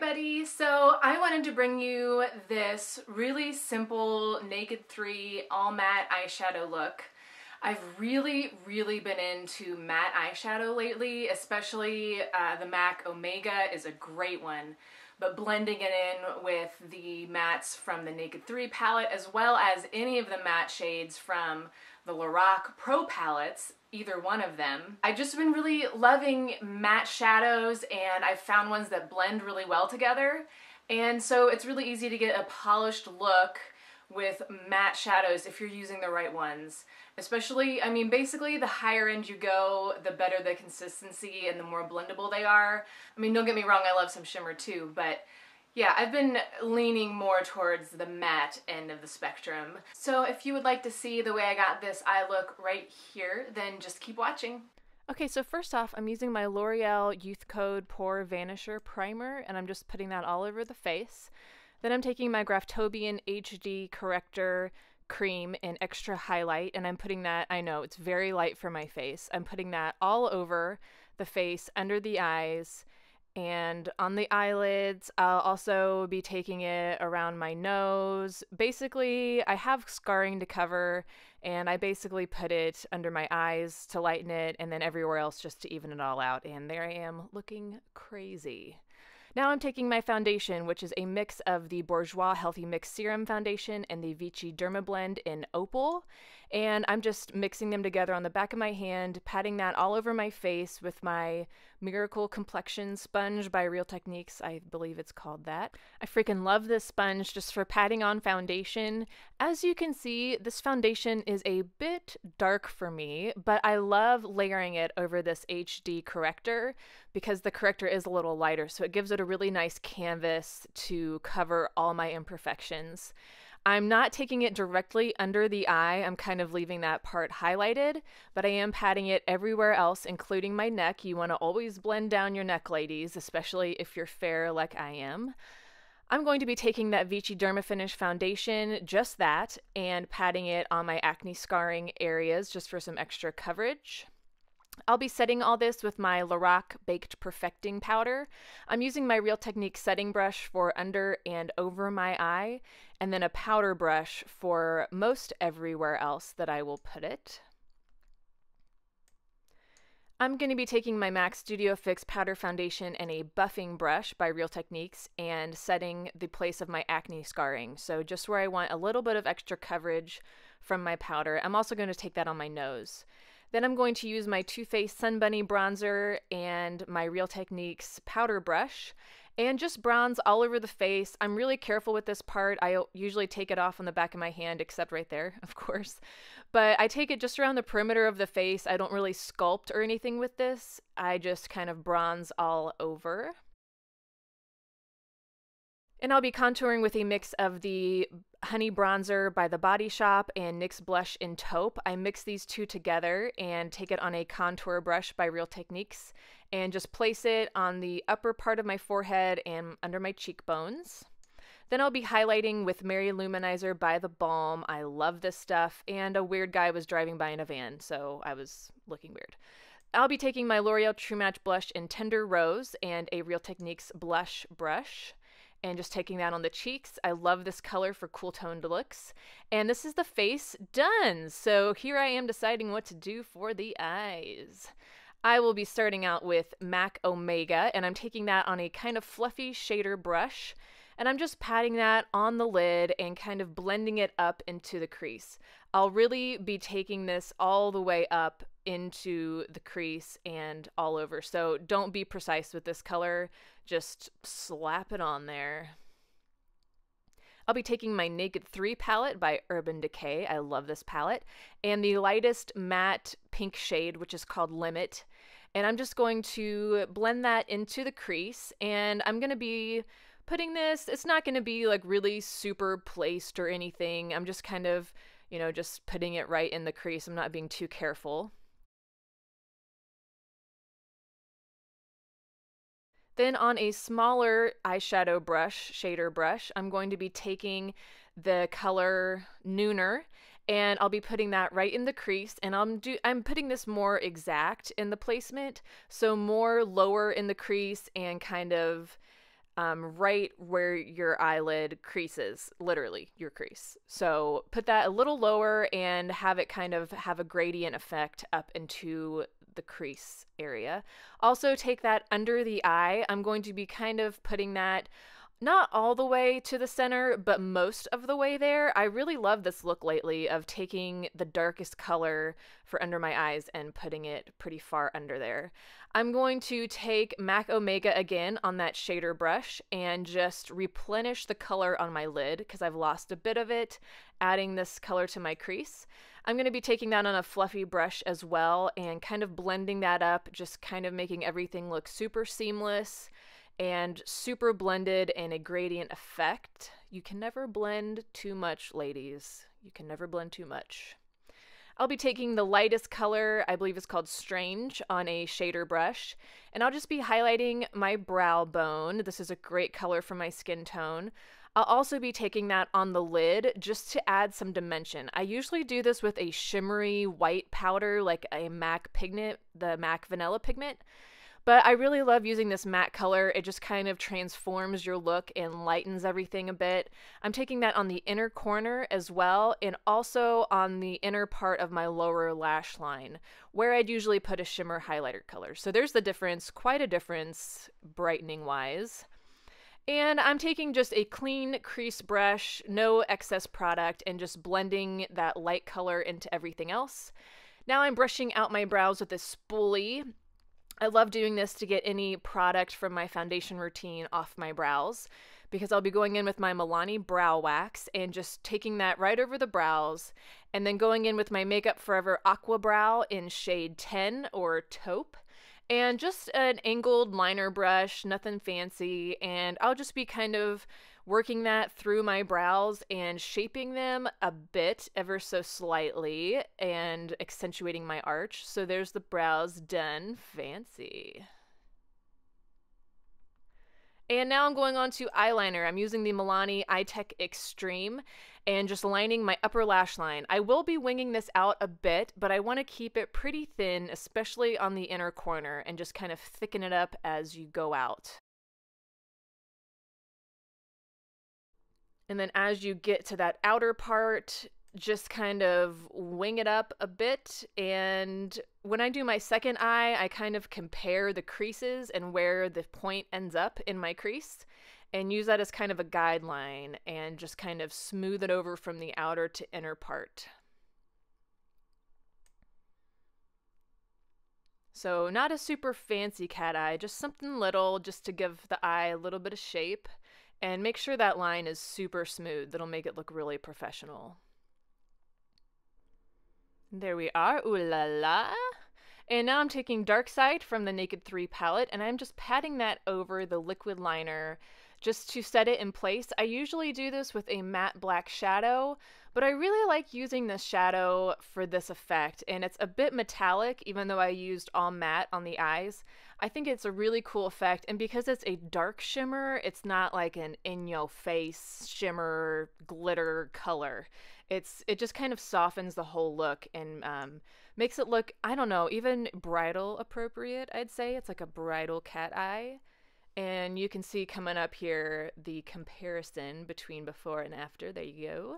everybody! So I wanted to bring you this really simple Naked 3 all matte eyeshadow look. I've really been into matte eyeshadow lately, especially the MAC Omega is a great one. But blending it in with the mattes from the Naked 3 palette, as well as any of the matte shades from the Lorac Pro palettes, either one of them. I've just been really loving matte shadows, and I've found ones that blend really well together. And so it's really easy to get a polished look with matte shadows if you're using the right ones. Especially, I mean, basically the higher end you go, the better the consistency and the more blendable they are. I mean, don't get me wrong, I love some shimmer too, but yeah, I've been leaning more towards the matte end of the spectrum. So if you would like to see the way I got this eye look right here, then just keep watching. Okay, so first off, I'm using my L'Oreal Youth Code Pore Vanisher Primer, and I'm just putting that all over the face. Then I'm taking my Graftobian HD Corrector Cream in Extra Highlight, and I'm putting that, I know, it's very light for my face. I'm putting that all over the face, under the eyes, and on the eyelids. I'll also be taking it around my nose. Basically, I have scarring to cover, and I basically put it under my eyes to lighten it, and then everywhere else just to even it all out. And there I am, looking crazy. Now I'm taking my foundation, which is a mix of the Bourjois Healthy Mix Serum Foundation and the Vichy Derma Blend in Opal, and I'm just mixing them together on the back of my hand, patting that all over my face with my Miracle Complexion Sponge by Real Techniques, I believe it's called that. I freaking love this sponge just for patting on foundation. As you can see, this foundation is a bit dark for me, but I love layering it over this HD corrector because the corrector is a little lighter, so it gives it a really nice canvas to cover all my imperfections. I'm not taking it directly under the eye. I'm kind of leaving that part highlighted, but I am patting it everywhere else, including my neck. You want to always blend down your neck, ladies, especially if you're fair like I am. I'm going to be taking that Vichy Dermafinish foundation, just that, and patting it on my acne scarring areas just for some extra coverage. I'll be setting all this with my Lorac Baked Perfecting Powder. I'm using my Real Techniques setting brush for under and over my eye, and then a powder brush for most everywhere else that I will put it. I'm going to be taking my MAC Studio Fix Powder Foundation and a buffing brush by Real Techniques and setting the place of my acne scarring. So just where I want a little bit of extra coverage from my powder. I'm also going to take that on my nose. Then I'm going to use my Too Faced Sun Bunny bronzer and my Real Techniques powder brush and just bronze all over the face. I'm really careful with this part. I usually take it off on the back of my hand, except right there, of course. But I take it just around the perimeter of the face. I don't really sculpt or anything with this. I just kind of bronze all over. And I'll be contouring with a mix of the Honey Bronzer by The Body Shop and NYX Blush in Taupe. I mix these two together and take it on a contour brush by Real Techniques and just place it on the upper part of my forehead and under my cheekbones. Then I'll be highlighting with Lou-man-izer by the Balm. I love this stuff, and a weird guy was driving by in a van, so I was looking weird. I'll be taking my L'Oreal True Match blush in Tender Rose and a Real Techniques blush brush, and just taking that on the cheeks. I love this color for cool toned looks. And this is the face done. So here I am deciding what to do for the eyes. I will be starting out with MAC Omega, and I'm taking that on a kind of fluffy shader brush. And I'm just patting that on the lid and kind of blending it up into the crease. I'll really be taking this all the way up into the crease and all over. So don't be precise with this color. Just slap it on there. I'll be taking my Naked 3 palette by Urban Decay. I love this palette. And the lightest matte pink shade, which is called Limit. And I'm just going to blend that into the crease. And I'm going to be putting this, it's not going to be like really super placed or anything. I'm just kind of, you know, just putting it right in the crease. I'm not being too careful. Then on a smaller eyeshadow brush, shader brush, I'm going to be taking the color Nooner, and I'll be putting that right in the crease, and I'm putting this more exact in the placement, so more lower in the crease and kind of right where your eyelid creases, literally your crease. So put that a little lower and have it kind of have a gradient effect up into the crease area. Also take that under the eye. I'm going to be kind of putting that not all the way to the center, but most of the way there. I really love this look lately of taking the darkest color for under my eyes and putting it pretty far under there. I'm going to take MAC Omega again on that shader brush and just replenish the color on my lid because I've lost a bit of it, adding this color to my crease. I'm going to be taking that on a fluffy brush as well and kind of blending that up, just kind of making everything look super seamless and super blended in a gradient effect. You can never blend too much, ladies. You can never blend too much. I'll be taking the lightest color, I believe it's called Strange, on a shader brush, and I'll just be highlighting my brow bone. This is a great color for my skin tone. I'll also be taking that on the lid just to add some dimension. I usually do this with a shimmery white powder like a MAC pigment, the MAC Vanilla Pigment. But I really love using this matte color. It just kind of transforms your look and lightens everything a bit. I'm taking that on the inner corner as well, and also on the inner part of my lower lash line, where I'd usually put a shimmer highlighter color. So there's the difference, quite a difference brightening wise. And I'm taking just a clean crease brush, no excess product, and just blending that light color into everything else. Now I'm brushing out my brows with this spoolie. I love doing this to get any product from my foundation routine off my brows because I'll be going in with my Milani Brow Wax and just taking that right over the brows and then going in with my Makeup Forever Aqua Brow in shade 10 or Taupe and just an angled liner brush, nothing fancy, and I'll just be kind of working that through my brows and shaping them a bit ever so slightly and accentuating my arch. So there's the brows done. Fancy. And now I'm going on to eyeliner. I'm using the Milani Eyetech Extreme and just lining my upper lash line. I will be winging this out a bit, but I want to keep it pretty thin, especially on the inner corner, and just kind of thicken it up as you go out. And then as you get to that outer part, just kind of wing it up a bit. And when I do my second eye, I kind of compare the creases and where the point ends up in my crease and use that as kind of a guideline and just kind of smooth it over from the outer to inner part. So not a super fancy cat eye, just something little just to give the eye a little bit of shape. And make sure that line is super smooth. That'll make it look really professional. There we are. Ooh la la. And now I'm taking Darkside from the Naked 3 palette, and I'm just patting that over the liquid liner just to set it in place. I usually do this with a matte black shadow, but I really like using this shadow for this effect, and it's a bit metallic, even though I used all matte on the eyes. I think it's a really cool effect, and because it's a dark shimmer, it's not like an in-your-face shimmer glitter color. It just kind of softens the whole look and makes it look, I don't know, even bridal appropriate, I'd say. It's like a bridal cat eye. And you can see coming up here the comparison between before and after. There you go.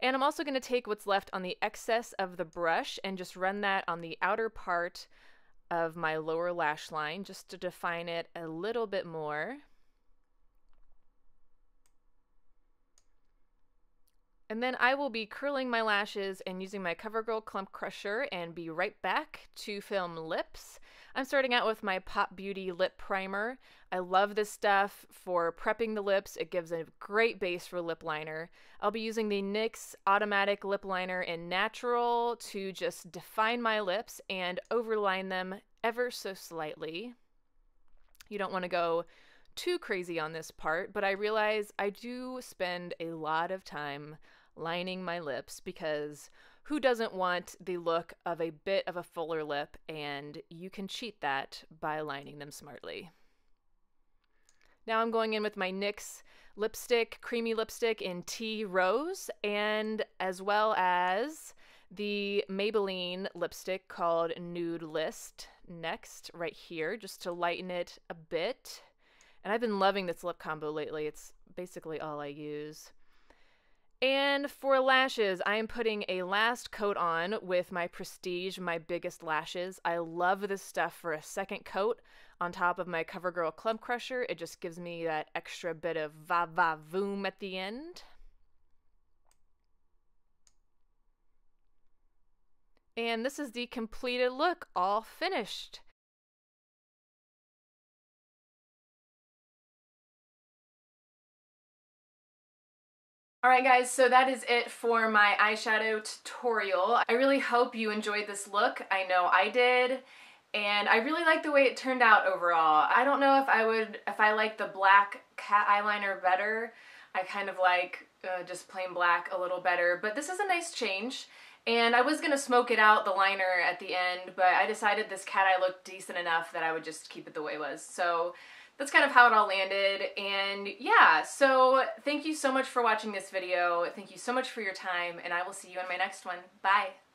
And I'm also going to take what's left on the excess of the brush and just run that on the outer part of my lower lash line just to define it a little bit more. And then I will be curling my lashes and using my Covergirl Clump Crusher and be right back to film lips. I'm starting out with my Pop Beauty Lip Primer. I love this stuff for prepping the lips. It gives a great base for lip liner. I'll be using the NYX Automatic Lip Liner in Natural to just define my lips and overline them ever so slightly. You don't want to go too crazy on this part, but I realize I do spend a lot of time lining my lips because who doesn't want the look of a bit of a fuller lip, and you can cheat that by lining them smartly. Now I'm going in with my NYX lipstick, creamy lipstick in Tea Rose, and as well as the Maybelline lipstick called Nude List next, right here, just to lighten it a bit. And I've been loving this lip combo lately. It's basically all I use. And for lashes, I am putting a last coat on with my Prestige, my biggest lashes. I love this stuff for a second coat on top of my CoverGirl Clump Crusher. It just gives me that extra bit of va-va-voom at the end. And this is the completed look, all finished. Alright guys, so that is it for my eyeshadow tutorial. I really hope you enjoyed this look. I know I did. And I really like the way it turned out overall. I don't know if I like the black cat eyeliner better. I kind of like just plain black a little better, but this is a nice change. And I was gonna smoke it out, the liner, at the end, but I decided this cat eye looked decent enough that I would just keep it the way it was. So that's kind of how it all landed. And yeah, so thank you so much for watching this video. Thank you so much for your time, and I will see you in my next one. Bye.